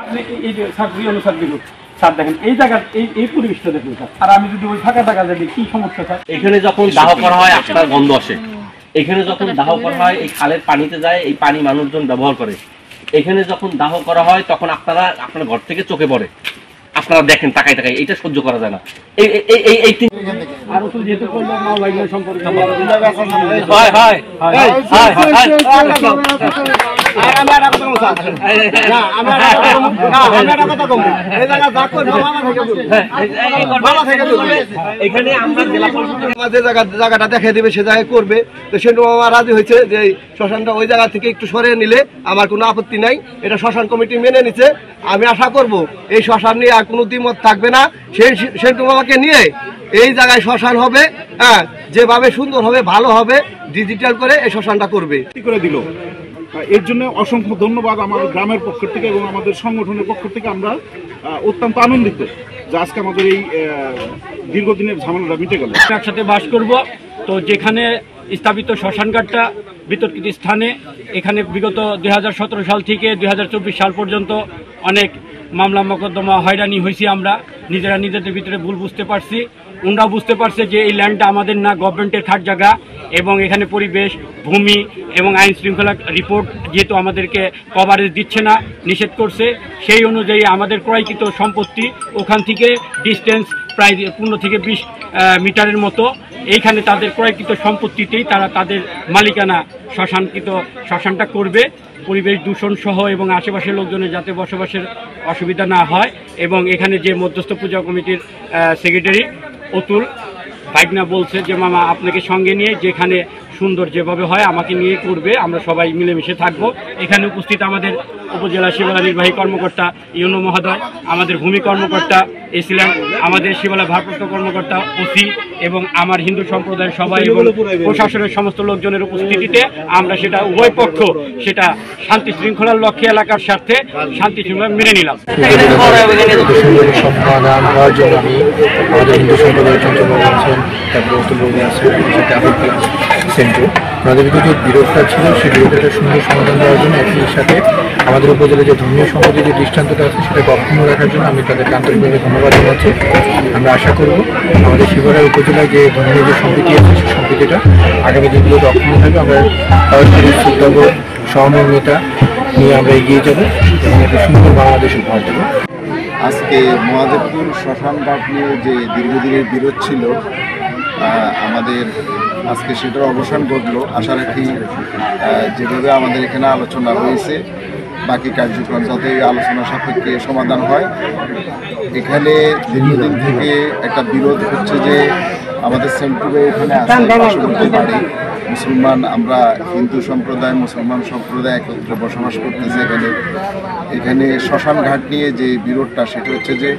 আপনি এই যে স্যার বিরোধ স্যার দেখেন এই জায়গা এই পরিবেশটা দেখুন স্যার, আর আমি যদি ওই ফাঁকা টাকা যাই কি সমস্যা স্যার? এখানে যখন দাহ করা হয় আপনার গন্ধ আসে, এখানে যখন দাহ করা হয় এই খালের পানিতে যায়, এই পানি মানুষজন ব্যবহার করে। এখানে যখন দাহ করা হয় তখন আপনার ঘর থেকে চোখে পড়ে, আপনারা দেখেন তাকাই তাকাই, এটা সহ্য করা যায় না। জায়গাটা দেখে দিবে সে জায়গায় করবে, তো সেটা আমার রাজি হয়েছে যে শ্মশানটা ওই জায়গা থেকে একটু সরিয়ে নিলে আমার কোনো আপত্তি নাই। এটা শ্মশান কমিটি মেনে নিচ্ছে। আমি আশা করব এই শ্মশান নিয়ে আর কোনো দ্বিমত থাকবে না। সেন্টু মামাকে নিয়ে এই জায়গায় শ্মশান হবে, হ্যাঁ, যেভাবে সুন্দর হবে ভালো হবে, ডিজিটাল করে এই শ্মশানটা করবে করে দিল। এর জন্য অসংখ্য ধন্যবাদ আমাদের গ্রামের পক্ষ থেকে এবং আমাদের সংগঠনের পক্ষ থেকে। আমরা অত্যন্ত আনন্দিত যে আজকে আমাদের এই দীর্ঘদিনের ঝামেলাটা মিটে গেল। একসাথে বাস করব, তো যেখানে স্থাপিত শ্মশানঘাটটা বিতর্কিত স্থানে, এখানে বিগত 2017 সাল থেকে 2024 সাল পর্যন্ত অনেক মামলা মোকদ্দমা হয়রানি হয়েছি। আমরা নিজেদের ভিতরে ভুল বুঝতে পারছি, ওনারাও বুঝতে পারছে যে এই ল্যান্ডটা আমাদের না, গভর্নমেন্টের খাট জায়গা, এবং এখানে পরিবেশ, ভূমি এবং আইন শৃঙ্খলা রিপোর্ট যেহেতু আমাদেরকে কভারেজ দিচ্ছে না, নিষেধ করছে, সেই অনুযায়ী আমাদের ক্রয়কৃত সম্পত্তি ওখান থেকে ডিস্টেন্স প্রায় 15 থেকে 20 মিটারের মতো, এইখানে তাদের ক্রয়কৃত সম্পত্তিতেই তারা তাদের মালিকানা শ্মশানটা করবে। পরিবেশ দূষণ সহ এবং আশেপাশের লোকজনের যাতে বসবাসের অসুবিধা না হয়, এবং এখানে যে মধ্যস্থ পূজা কমিটির সেক্রেটারি অতুল ভাইগনা বলছে যে মামা আপনাকে সঙ্গে নিয়ে যেখানে সুন্দর যেভাবে হয় আমাকে নিয়ে করবে, আমরা সবাই মিলেমিশে থাকবো। এখানে উপস্থিত আমাদের উপজেলা শিবালয় নির্বাহী কর্মকর্তা ইউনো মহোদয়, আমাদের ভূমি কর্মকর্তা এসিলেন, আমাদের শিবালয় ভারপ্রাপ্ত কর্মকর্তা ওসি এবং আমার হিন্দু সম্প্রদায়ের সবাই এবং প্রশাসনের সমস্ত লোকজনের উপস্থিতিতে আমরা সেটা উভয় পক্ষ সেটা শান্তি শৃঙ্খলার লক্ষ্যে এলাকার স্বার্থে শান্তি শৃঙ্খলা মেনে নিলাম। সমাধান হওয়ার জন্য আমি আমাদের হিন্দু সম্প্রদায়ের চন্দ্রবাবু আছেন, তারপরে অতুলবাবু আছেন, সেন্টু, ওনাদের ভিতরে যে বিরোধটা ছিল সেই বিরোধটা সুন্দর সমাধান দেওয়ার জন্য, একই সাথে আমাদের উপজেলায় যে ধর্মীয় সম্পদের যে দৃষ্টান্তটা আছে সেটাকে অক্ষুণ্ণ রাখার জন্য আমি তাদেরকে আন্তরিকভাবে ধন্যবাদ জানাচ্ছি। আমরা আশা করব আমাদের শিবরায় উপজেলায় যে ধর্মীয় যে সম্প্রীতি আছে সেই সম্প্রীতিটা আগামী দিনগুলোতে অক্ষুণ্ণ থাকবে। আমরা সরাসরি শ্রদ্ধাবোধ সহমর্মিতা নিয়ে আমরা এগিয়ে যাব এবং একটা সুন্দর বাংলাদেশ উপহার দেব। আজকে মহাদেবপুর শ্মশানঘাট নিয়ে যে দীর্ঘদিনের বিরোধ ছিল, আমাদের আজকে সেটার অবসান ঘটলো। আশা রাখি যেভাবে আমাদের এখানে আলোচনা হয়েছে বাকি কার্যক্রম যাতে এই আলোচনা সাপেক্ষে সমাধান হয়। এখানে দীর্ঘদিন থেকে একটা বিরোধ হচ্ছে যে আমাদের সেন্টুরে এখানে আছে পার্শ্ববর্তী বাড়ি মুসলমান, আমরা হিন্দু সম্প্রদায় মুসলমান সম্প্রদায় একত্রে বসবাস করতেছে এখানে শ্মশান ঘাট নিয়ে যে বিরোধটা সেটা হচ্ছে যে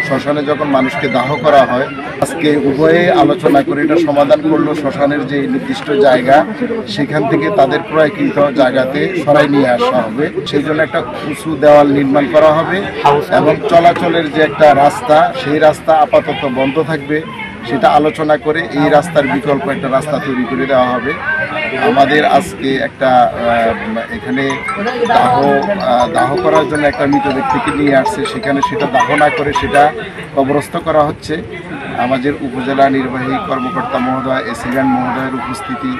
শ্মশানে যখন মানুষকে দাহ করা হয়, আজকে উভয়ে আলোচনা করে এটা সমাধান করলো। শ্মশানের যে নির্দিষ্ট জায়গা সেখান থেকে তাদের ক্রয়কৃত জায়গাতে সরাই নিয়ে আসা হবে, সেই জন্য একটা উঁচু দেওয়াল নির্মাণ করা হবে এবং চলাচলের যে একটা রাস্তা সেই রাস্তা আপাতত বন্ধ থাকবে, সেটা আলোচনা করে এই রাস্তার বিকল্প একটা রাস্তা তৈরি করে দেওয়া হবে। আমাদের আজকে একটা এখানে দাহ করার জন্য একটা মৃত ব্যক্তিকে নিয়ে আসছে, সেখানে সেটা দাহ না করে সেটা কবরস্থ করা হচ্ছে। আমাদের উপজেলা নির্বাহী কর্মকর্তা মহোদয় এসিলেন মহোদয়ের উপস্থিতি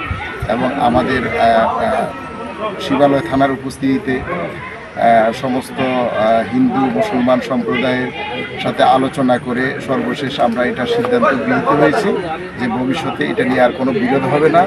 এবং আমাদের শিবালয় থানার উপস্থিতিতে সমস্ত হিন্দু মুসলমান সম্প্রদায়ের সাথে আলোচনা করে সর্বশেষ আমরা এটা সিদ্ধান্ত গৃহীত হয়েছি যে ভবিষ্যতে এটা নিয়ে আর কোনো বিরোধ হবে না।